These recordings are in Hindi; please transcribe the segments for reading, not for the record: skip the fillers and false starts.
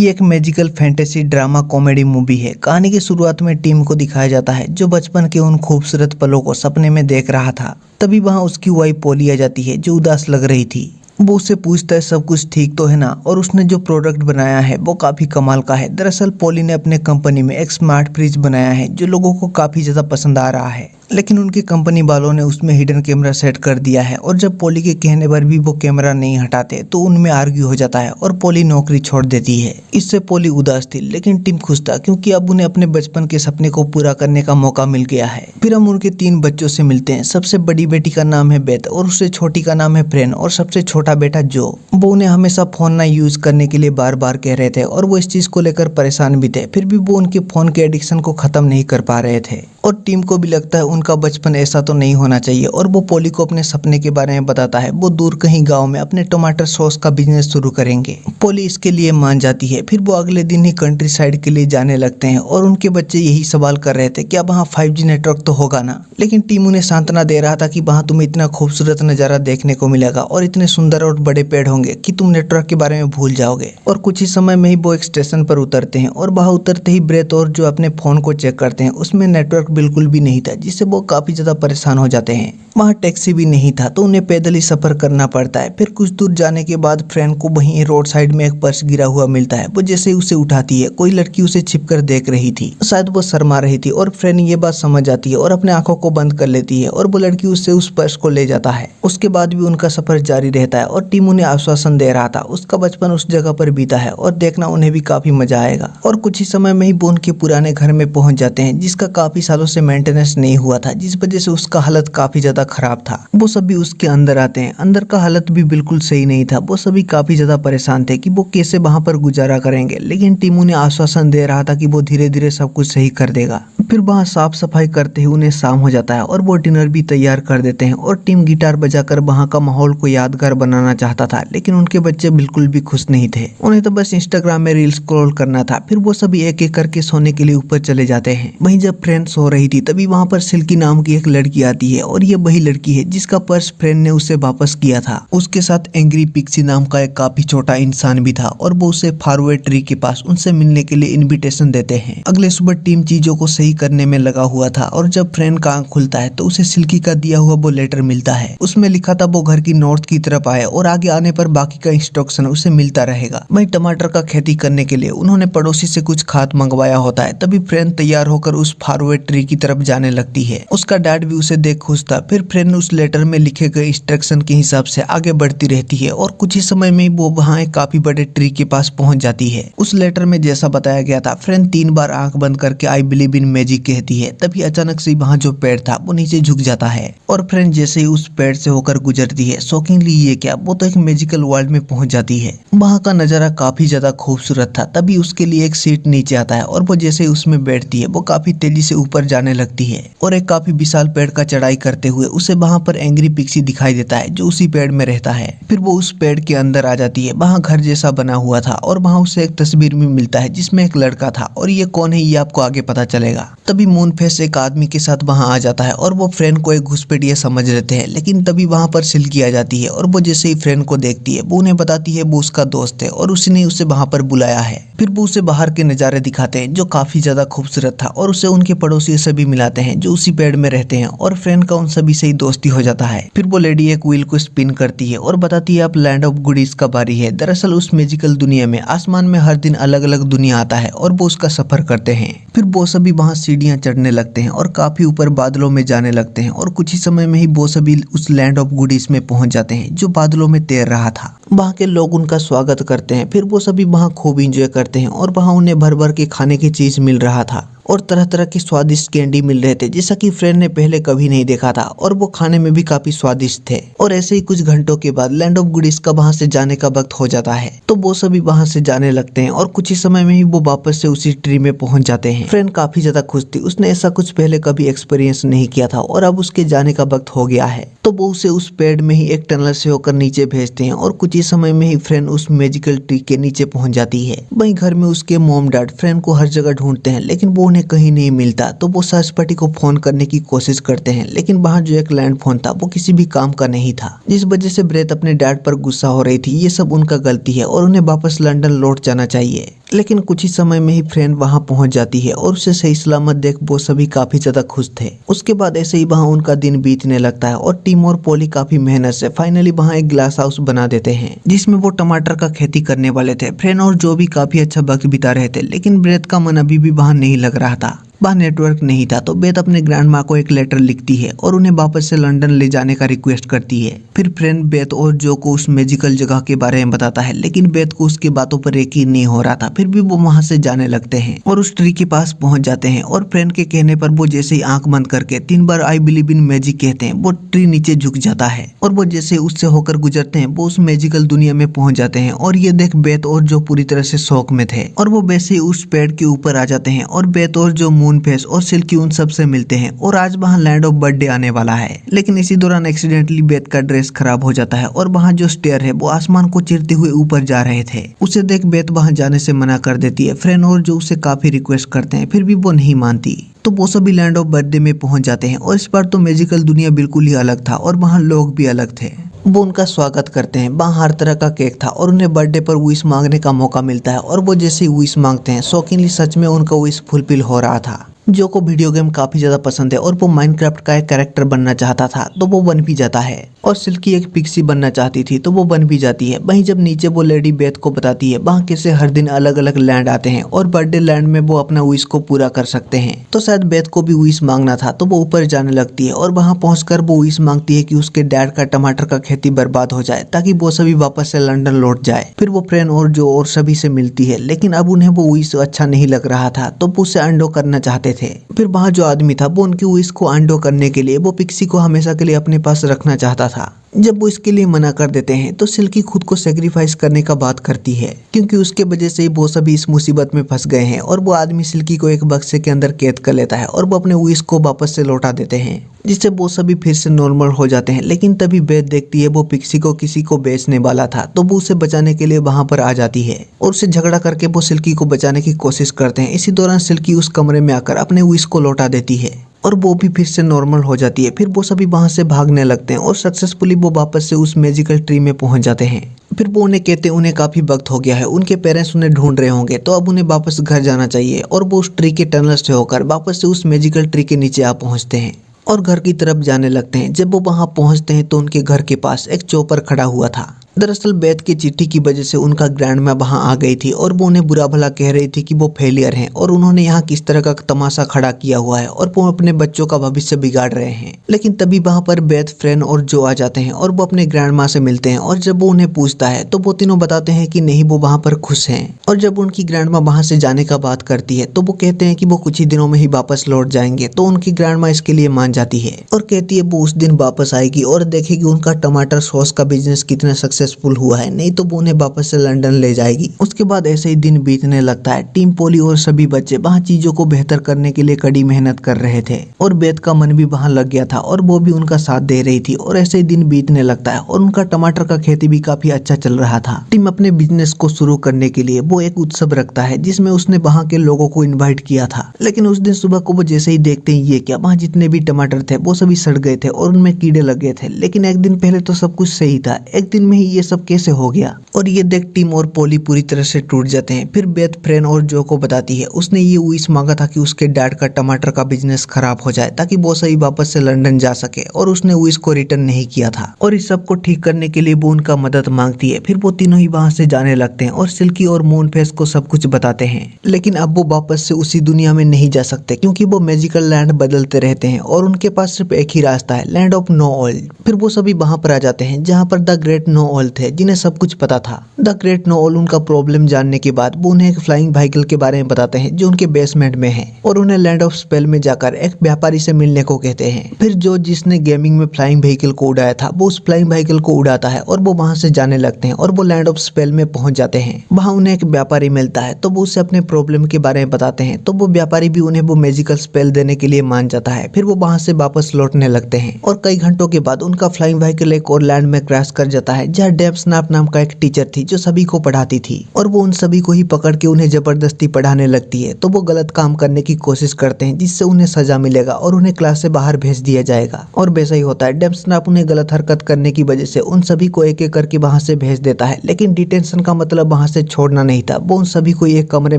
ये एक magical fantasy drama comedy movie है। कहानी की शुरुआत में टिम को दिखाया जाता है जो बचपन के उन खूबसूरत पलों को सपने में देख रहा था। तभी वहां उसकी वाइफ पोली आ जाती है जो उदास लग रही थी। वो उससे पूछता है सब कुछ ठीक तो है ना, और उसने जो प्रोडक्ट बनाया है वो काफी कमाल का है। दरअसल पोली ने अपने कंपनी में एक स्मार्ट फ्रिज बनाया है जो लोगों को काफी ज्यादा पसंद आ रहा है, लेकिन उनकी कंपनी वालों ने उसमें हिडन कैमरा सेट कर दिया है और जब पोली के कहने पर भी वो कैमरा नहीं हटाते तो उनमें आर्ग्यू हो जाता है और पोली नौकरी छोड़ देती है। इससे पोली उदास थी लेकिन टिम खुश था क्योंकि अब उन्हें अपने बचपन के सपने को पूरा करने का मौका मिल गया है। फिर हम उनके 3 बच्चों से मिलते हैं। सबसे बड़ी बेटी का नाम है बेथ और उससे छोटी का नाम है फ्रेन और सबसे छोटा बेटा जो। वो उन्हें हमेशा फोन ना यूज करने के लिए बार बार कह रहे थे और वो इस चीज को लेकर परेशान भी थे, फिर भी वो उनके फोन के एडिक्शन को खत्म नहीं कर पा रहे थे। और टीम को भी लगता है उनका बचपन ऐसा तो नहीं होना चाहिए और वो पोली को अपने सपने के बारे में बताता है। वो दूर कहीं गांव में अपने टमाटर सॉस का बिजनेस शुरू करेंगे। पोली इसके लिए मान जाती है। फिर वो अगले दिन ही कंट्री साइड के लिए जाने लगते हैं और उनके बच्चे यही सवाल कर रहे थे कि अब वहाँ 5G नेटवर्क तो होगा ना, लेकिन टीम उन्हें सांत्वना दे रहा था कि वहाँ तुम्हें इतना खूबसूरत नजारा देखने को मिलेगा और इतने सुंदर और बड़े पेड़ होंगे कि तुम नेटवर्क के बारे में भूल जाओगे। और कुछ ही समय में ही वो एक स्टेशन पर उतरते हैं और वहाँ उतरते ही ब्रेथ और जो अपने फोन को चेक करते हैं उसमें नेटवर्क बिल्कुल भी नहीं था, जिससे वो काफी ज्यादा परेशान हो जाते हैं। वहाँ टैक्सी भी नहीं था तो उन्हें पैदल ही सफर करना पड़ता है। फिर कुछ दूर जाने के बाद फ्रेंड को वहीं रोड साइड में एक पर्स गिरा हुआ मिलता है। वो जैसे ही उसे उठाती है कोई लड़की उसे छिपकर देख रही थी, शायद वो शर्मा रही थी और फ्रेंड ये बात समझ जाती है और अपने आंखों को बंद कर लेती है और वो लड़की उससे उस पर्स को ले जाता है। उसके बाद भी उनका सफर जारी रहता है और टीम उन्हें आश्वासन दे रहा था उसका बचपन उस जगह पर बीता है और देखना उन्हें भी काफी मजा आएगा। और कुछ ही समय में ही वो उनके पुराने घर में पहुंच जाते हैं जिसका काफी सालों से मेंटेनेंस नहीं हुआ था, जिस वजह से उसका हालत काफी ज्यादा खराब था। वो सभी उसके अंदर आते हैं। अंदर का हालत भी बिल्कुल सही नहीं था। वो सभी काफी ज्यादा परेशान थे कि वो कैसे वहां पर गुजारा करेंगे, लेकिन टीम उन्हें आश्वासन दे रहा था कि वो धीरे धीरे सब कुछ सही कर देगा। फिर वहाँ साफ सफाई करते ही उन्हें शाम हो जाता है और वो डिनर भी तैयार कर देते हैं और टीम गिटार बजाकर वहाँ का माहौल को यादगार बनाना चाहता था, लेकिन उनके बच्चे बिल्कुल भी खुश नहीं थे। उन्हें तो बस इंस्टाग्राम में रील्स स्क्रॉल करना था। फिर वो सभी एक एक करके सोने के लिए ऊपर चले जाते हैं। वहीं जब फ्रेंड सो रही थी तभी वहाँ पर सिल्की नाम की एक लड़की आती है और ये वही लड़की है जिसका पर्स फ्रेंड ने उसे वापस किया था। उसके साथ एंग्री पिक्सी नाम का एक काफी छोटा इंसान भी था और वो उसे फारवर्ड ट्री के पास उनसे मिलने के लिए इनविटेशन देते हैं। अगले सुबह टीम चीजों को सही करने में लगा हुआ था और जब फ्रेंड का आंख खुलता है तो उसे सिल्की का दिया हुआ वो लेटर मिलता है। उसमें लिखा था वो घर की नॉर्थ की तरफ आए और आगे आने पर बाकी का इंस्ट्रक्शन उसे मिलता रहेगा। वहीं टमाटर का खेती करने के लिए उन्होंने पड़ोसी से कुछ खाद मंगवाया होता है। तभी फ्रेंड तैयार होकर उस फारवर्ड ट्री की तरफ जाने लगती है। उसका डैड भी उसे देख खुश था। फिर फ्रेंड उस लेटर में लिखे गए इंस्ट्रक्शन के हिसाब से आगे बढ़ती रहती है और कुछ ही समय में वो वहाँ एक काफी बड़े ट्री के पास पहुंच जाती है। उस लेटर में जैसा बताया गया था फ्रेंड 3 बार आंख बंद करके आई बिलीव इन मैजिक कहती है। तभी अचानक से वहाँ जो पेड़ था वो नीचे झुक जाता है और फ्रेंड जैसे ही उस पेड़ से होकर गुजरती है, शॉकिंगली ये क्या, वो तो एक मैजिकल वर्ल्ड में पहुंच जाती है। वहाँ का नजारा काफी ज्यादा खूबसूरत था। तभी उसके लिए एक सीट नीचे आता है और वो जैसे ही उसमें बैठती है वो काफी तेजी से ऊपर जाने लगती है और एक काफी विशाल पेड़ का चढ़ाई करते हुए उसे वहाँ पर एंग्री पिक्सी दिखाई देता है जो उसी पेड़ में रहता है। फिर वो उस पेड़ के अंदर आ जाती है। वहाँ घर जैसा बना हुआ था और वहाँ उसे एक तस्वीर भी मिलता है जिसमें एक लड़का था और ये कौन है ये आपको आगे पता चलेगा। तभी मून फेस एक आदमी के साथ वहाँ आ जाता है और वो फ्रेंड को एक घुसपैठिया समझ लेते हैं, लेकिन तभी वहाँ पर सिल्की आ जाती है और वो जैसे ही फ्रेंड को देखती है वो उन्हें बताती है वो उसका दोस्त है और उसने उसे वहाँ पर बुलाया है। फिर वो उसे बाहर के नज़ारे दिखाते हैं जो काफी ज्यादा खूबसूरत था और उसे उनके पड़ोसी से भी मिलाते हैं जो उसी पेड़ में रहते हैं और फ्रेंड का उन सभी से ही दोस्ती हो जाता है। फिर वो लेडी एक व्हील को स्पिन करती है और बताती है अब लैंड ऑफ गुडीज का बारी है। दरअसल उस मैजिकल दुनिया में आसमान में हर दिन अलग अलग दुनिया आता है और वो उसका सफर करते हैं। फिर वो सभी वहाँ सीढ़ियाँ चढ़ने लगते हैं और काफी ऊपर बादलों में जाने लगते हैं और कुछ ही समय में ही वो सभी उस लैंड ऑफ गुडीज में पहुंच जाते हैं जो बादलों में तैर रहा था। वहाँ के लोग उनका स्वागत करते हैं। फिर वो सभी वहाँ खूब इंजॉय करते हैं और वहाँ उन्हें भर भर के खाने की चीज मिल रहा था और तरह तरह के स्वादिष्ट कैंडी मिल रहे थे जैसा कि फ्रेंड ने पहले कभी नहीं देखा था और वो खाने में भी काफी स्वादिष्ट थे। और ऐसे ही कुछ घंटों के बाद लैंड ऑफ गुडीज का वहां से जाने का वक्त हो जाता है तो वो सभी वहां से जाने लगते हैं और कुछ ही समय में ही वो वापस से उसी ट्री में पहुंच जाते हैं। फ्रेंड काफी ज्यादा खुश थी। उसने ऐसा कुछ पहले कभी एक्सपीरियंस नहीं किया था और अब उसके जाने का वक्त हो गया है तो वो उसे उस पेड़ में ही एक टनल से होकर नीचे भेजते हैं और कुछ ही समय में ही फ्रेंड उस मैजिकल ट्री के नीचे पहुंच जाती है। वहीं घर में उसके मॉम डैड फ्रेंड को हर जगह ढूंढते हैं लेकिन वो उन्हें कहीं नहीं मिलता तो वो सर्च पार्टी को फोन करने की कोशिश करते हैं, लेकिन वहाँ जो एक लैंड फोन था वो किसी भी काम का नहीं था, जिस वजह से ब्रेथ अपने डैड पर गुस्सा हो रही थी। ये सब उनका गलती है और उन्हें वापस लंदन लौट जाना चाहिए। लेकिन कुछ ही समय में ही फ्रेंड वहां पहुंच जाती है और उसे सही सलामत देख वो सभी काफी ज्यादा खुश थे। उसके बाद ऐसे ही वहां उनका दिन बीतने लगता है और टिम और पोली काफी मेहनत से फाइनली वहां एक ग्लास हाउस बना देते हैं जिसमें वो टमाटर का खेती करने वाले थे। फ्रेंड और जो भी काफी अच्छा वक्त बिता रहे थे, लेकिन ब्रेथ का मन अभी भी वहां नहीं लग रहा था। वहाँ नेटवर्क नहीं था तो बेथ अपने ग्रैंड माँ को एक लेटर लिखती है और उन्हें वापस से लंदन ले जाने का रिक्वेस्ट करती है। फिर फ्रेंड बेथ और जो को उस मैजिकल जगह के बारे में बताता है, लेकिन बेथ को उसकी बातों पर यकीन नहीं हो रहा था। फिर भी वो वहां से जाने लगते हैं और उस ट्री के पास पहुंच जाते हैं और फ्रेंड के कहने पर वो जैसे ही आंख बंद करके 3 बार आई बिलीव इन मैजिक कहते हैं, वो ट्री नीचे झुक जाता है और वो जैसे उससे होकर गुजरते हैं वो उस मैजिकल दुनिया में पहुंच जाते हैं। और ये देख बेथ और जो पूरी तरह से शौक में थे और वो वैसे ही उस पेड़ के ऊपर आ जाते हैं और बेथ और जो मून फेस और सिल्की उन सब से मिलते हैं। और आज वहाँ लैंड ऑफ बर्थडे आने वाला है, लेकिन इसी दौरान एक्सीडेंटली बेथ का ड्रेस खराब हो जाता है और वहाँ जो स्टेयर है वो आसमान को चीरते हुए ऊपर जा रहे थे। उसे देख बेथ वहाँ जाने से मना कर देती है। फ्रेंड और जो उसे काफी रिक्वेस्ट करते हैं, फिर भी वो नहीं मानती। तो वो सभी लैंड ऑफ बर्थडे में पहुंच जाते हैं और इस बार तो मैजिकल दुनिया बिल्कुल ही अलग था और वहाँ लोग भी अलग थे। वो उनका स्वागत करते हैं। वहाँ हर तरह का केक था और उन्हें बर्थडे पर विश मांगने का मौका मिलता है और वो जैसे ही विश मांगते हैं शौकीनली सच में उनका विश फुलफिल हो रहा था। जो को वीडियो गेम काफी ज्यादा पसंद है और वो माइनक्राफ्ट का एक कैरेक्टर बनना चाहता था तो वो बन भी जाता है। और सिल्की एक पिक्सी बनना चाहती थी तो वो बन भी जाती है। वहीं जब नीचे वो लेडी बेथ को बताती है वहाँ कैसे हर दिन अलग अलग लैंड आते हैं और बर्थडे लैंड में वो अपना विश को पूरा कर सकते हैं, तो शायद बेथ को भी विश मांगना था। तो वो ऊपर जाने लगती है और वहाँ पहुंचकर वो विश मांगती है कि उसके डैड का टमाटर का खेती बर्बाद हो जाए ताकि वो सभी वापस से लंदन लौट जाए। फिर वो फ्रेंड और जो और सभी से मिलती है, लेकिन अब उन्हें वो विश अच्छा नहीं लग रहा था तो वो उसे अंडो करना चाहते थे। फिर वहाँ जो आदमी था वो उनकी विश को अंडो करने के लिए वो पिक्सी को हमेशा के लिए अपने पास रखना चाहता था। जब वो इसके लिए मना कर देते हैं तो सिल्की खुद को सेक्रीफाइस करने का बात करती है, क्योंकि उसके वजह से वो सभी इस मुसीबत में फंस गए हैं। और वो आदमी सिल्की को एक बक्से के अंदर कैद कर लेता है और वो अपने विश को वापस से लौटा देते हैं, जिससे वो सभी फिर से नॉर्मल हो जाते हैं। लेकिन तभी बेथ देखती है वो पिक्सी को किसी को बेचने वाला था तो वो उसे बचाने के लिए वहां पर आ जाती है और उससे झगड़ा करके वो सिल्की को बचाने की कोशिश करते हैं। इसी दौरान सिल्की उस कमरे में आकर अपने विश को लौटा देती है और वो भी फिर से नॉर्मल हो जाती है। फिर वो सभी वहां से भागने लगते हैं और सक्सेसफुली वो वापस से उस मैजिकल ट्री में पहुंच जाते हैं। फिर वो उन्हें कहते हैं उन्हें काफी वक्त हो गया है, उनके पेरेंट्स उन्हें ढूंढ रहे होंगे तो अब उन्हें वापस घर जाना चाहिए। और वो उस ट्री के टनल से होकर वापस से उस मैजिकल ट्री के नीचे आ पहुंचते हैं और घर की तरफ जाने लगते हैं। जब वो वहां पहुंचते हैं तो उनके घर के पास एक चॉपर खड़ा हुआ था। दरअसल बेथ की चिट्ठी की वजह से उनका ग्रैंड माँ वहां आ गई थी और वो उन्हें बुरा भला कह रही थी कि वो फेलियर हैं और उन्होंने यहाँ किस तरह का तमाशा खड़ा किया हुआ है और वो अपने बच्चों का भविष्य बिगाड़ रहे हैं। लेकिन तभी वहां पर बेथ, फ्रेंड और जो आ जाते हैं और वो अपने ग्रैंड माँ से मिलते हैं। और जब वो उन्हें पूछता है तो वो तीनों बताते हैं कि नहीं, वो वहां पर खुश हैं। और जब उनकी ग्रैंड माँ वहां से जाने का बात करती है तो वो कहते हैं कि वो कुछ ही दिनों में ही वापस लौट जाएंगे। तो उनकी ग्रैंड माँ इसके लिए मान जाती है और कहती है वो उस दिन वापस आएगी और देखेगी उनका टमाटर सॉस का बिजनेस कितना सक्सेसफुल हुआ है, नहीं तो वो उन्हें वापस से लंदन ले जाएगी। उसके बाद ऐसे ही दिन बीतने लगता है। टीम पोली और सभी बच्चे वहाँ चीजों को बेहतर करने के लिए कड़ी मेहनत कर रहे थे और बेथ का मन भी वहाँ लग गया था और वो भी उनका साथ दे रही थी। और ऐसे ही दिन बीतने लगता है और उनका टमाटर का खेती भी काफी अच्छा चल रहा था। टीम अपने बिजनेस को शुरू करने के लिए वो एक उत्सव रखता है जिसमें उसने वहाँ के लोगों को इन्वाइट किया था। लेकिन उस दिन सुबह को वो जैसे ही देखते हैं ये क्या, वहाँ जितने भी टमाटर थे वो सभी सड़ गए थे और उनमें कीड़े लग गए थे। लेकिन एक दिन पहले तो सब कुछ सही था, एक दिन में ही ये सब कैसे हो गया। और ये देख टीम और पोली पूरी तरह से टूट जाते हैं। फिर बेथ, फ्रेंड और जो को बताती है उसने ये विश मांगा था कि उसके डैड का टमाटर का बिजनेस खराब हो जाए ताकि वो सही वापस से लंदन जा सके, और उसने विश को रिटर्न नहीं किया था। और इस सब को ठीक करने के लिए वो उनका मदद मांगती है। फिर वो तीनों ही वहाँ से जाने लगते हैं और सिल्की और मून फेस को सब कुछ बताते हैं। लेकिन अब वो वापस से उसी दुनिया में नहीं जा सकते क्योंकि वो मैजिकल लैंड बदलते रहते हैं और उनके पास सिर्फ एक ही रास्ता है, लैंड ऑफ नो ऑयल। फिर वो सभी वहाँ पर आ जाते हैं जहाँ पर द ग्रेट नो ऑयल थे, जिन्हें सब कुछ पता था। द ग्रेट नो ऑल उनका प्रॉब्लम जानने के बाद वो उन्हें एक फ्लाइंग व्हीकल के बारे में बताते हैं जो उनके बेसमेंट में है और उन्हें लैंड ऑफ स्पेल में जाकर एक व्यापारी से मिलने को कहते हैं। फिर जो जिसने गेमिंग में फ्लाइंग व्हीकल को उड़ाया था वो उस फ्लाइंग व्हीकल को उड़ाता है और वो वहाँ से जाने लगते हैं और वो लैंड ऑफ स्पेल में पहुंच जाते हैं। वहाँ उन्हें एक व्यापारी मिलता है तो वो उससे अपने प्रॉब्लम के बारे में बताते हैं। तो वो व्यापारी भी उन्हें वो मैजिकल स्पेल देने के लिए मान जाता है। फिर वो वहाँ से वापस लौटने लगते हैं और कई घंटों के बाद उनका फ्लाइंग व्हीकल एक और लैंड में क्रैश कर जाता है जहाँ है डेव स्नैप नाम का एक टीचर थी जो सभी को पढ़ाती थी और वो उन सभी को ही पकड़ के उन्हें जबरदस्ती पढ़ाने लगती है। तो वो गलत काम करने की कोशिश करते हैं जिससे उन्हें सजा मिलेगा और उन्हें क्लास से बाहर भेज दिया जाएगा। और वैसा ही होता है, डेव स्नैप उन्हें गलत हरकत करने की वजह से उन सभी को एक एक करके वहां से भेज देता है। लेकिन डिटेंशन का मतलब वहां से छोड़ना नहीं था, वो उन सभी को एक कमरे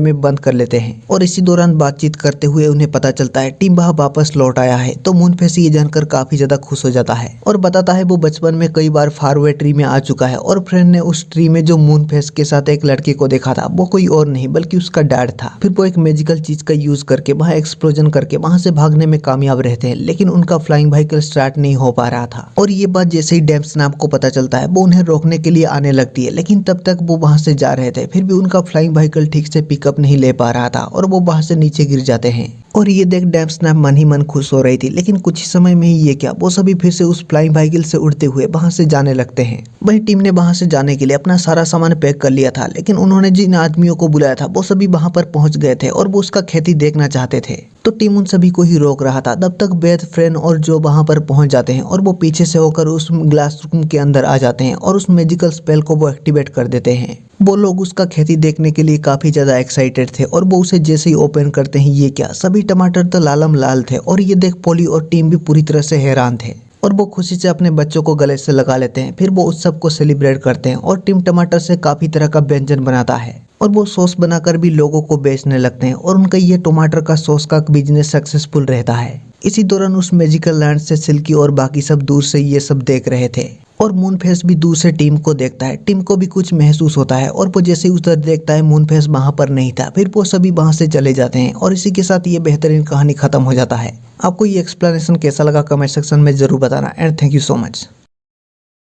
में बंद कर लेते हैं। और इसी दौरान बातचीत करते हुए उन्हें पता चलता है टिम वहां वापस लौट आया है। तो मूनफेस ये जानकर काफी ज्यादा खुश हो जाता है और बताता है वो बचपन में कई बार फारवे ट्री में आ चुका है और फ्रेंड ने उस ट्री में जो मूनफेस के साथ एक लड़के को देखा था वो कोई और नहीं बल्कि उसका डैड था। फिर वो एक मैजिकल चीज का यूज करके वहां एक्सप्लोजन करके वहां से भागने में कामयाब रहते हैं, लेकिन उनका फ्लाइंग व्हीकल स्टार्ट नहीं हो पा रहा था। और ये बात जैसे ही डेव स्नैप को पता चलता है वो उन्हें रोकने के लिए आने लगती है, लेकिन तब तक वो वहां से जा रहे थे। फिर भी उनका फ्लाइंग व्हीकल ठीक से पिकअप नहीं ले पा रहा था और वो वहां से नीचे गिर जाते हैं। और ये देख डेव स्नैप मन ही मन खुश हो रही थी, लेकिन कुछ ही समय में ही ये क्या, वो सभी फिर से उस फ्लाइंग व्हीकल से उड़ते हुए वहां से जाने लगते हैं। वही टीम ने वहां से जाने के लिए अपना सारा सामान पैक कर लिया था, लेकिन उन्होंने जिन आदमियों को बुलाया था वो सभी वहां पर पहुंच गए थे और वो उसका खेती देखना चाहते थे। तो टीम उन सभी को ही रोक रहा था। तब तक बेथ, फ्रेंड और जो वहां पर पहुंच जाते हैं और वो पीछे से होकर उस ग्लास रूम के अंदर आ जाते हैं और उस मैजिकल स्पेल को वो एक्टिवेट कर देते हैं। वो लोग उसका खेती देखने के लिए काफी ज्यादा एक्साइटेड थे और वो उसे जैसे ही ओपन करते हैं ये क्या, सभी टमाटर तो लालम लाल थे। और ये देख पोली और टीम भी पूरी तरह से हैरान थे और वो खुशी से अपने बच्चों को गले से लगा लेते हैं। फिर वो उस सब को सेलिब्रेट करते हैं और टीम टमाटर से काफी तरह का व्यंजन बनाता है और वो सॉस बनाकर भी लोगों को बेचने लगते हैं और उनका ये टमाटर का सॉस का बिजनेस सक्सेसफुल रहता है। इसी दौरान उस मैजिकल लैंड से सिल्की और बाकी सब दूर से ये सब देख रहे थे और मूनफेस भी दूर से टीम को देखता है। टीम को भी कुछ महसूस होता है और वो जैसे ही उधर देखता है मूनफेस वहां पर नहीं था। फिर वो सभी वहां से चले जाते हैं और इसी के साथ ये बेहतरीन कहानी खत्म हो जाता है। आपको ये एक्सप्लेनेशन कैसा लगा कमेंट सेक्शन में जरूर बताना and thank you so much.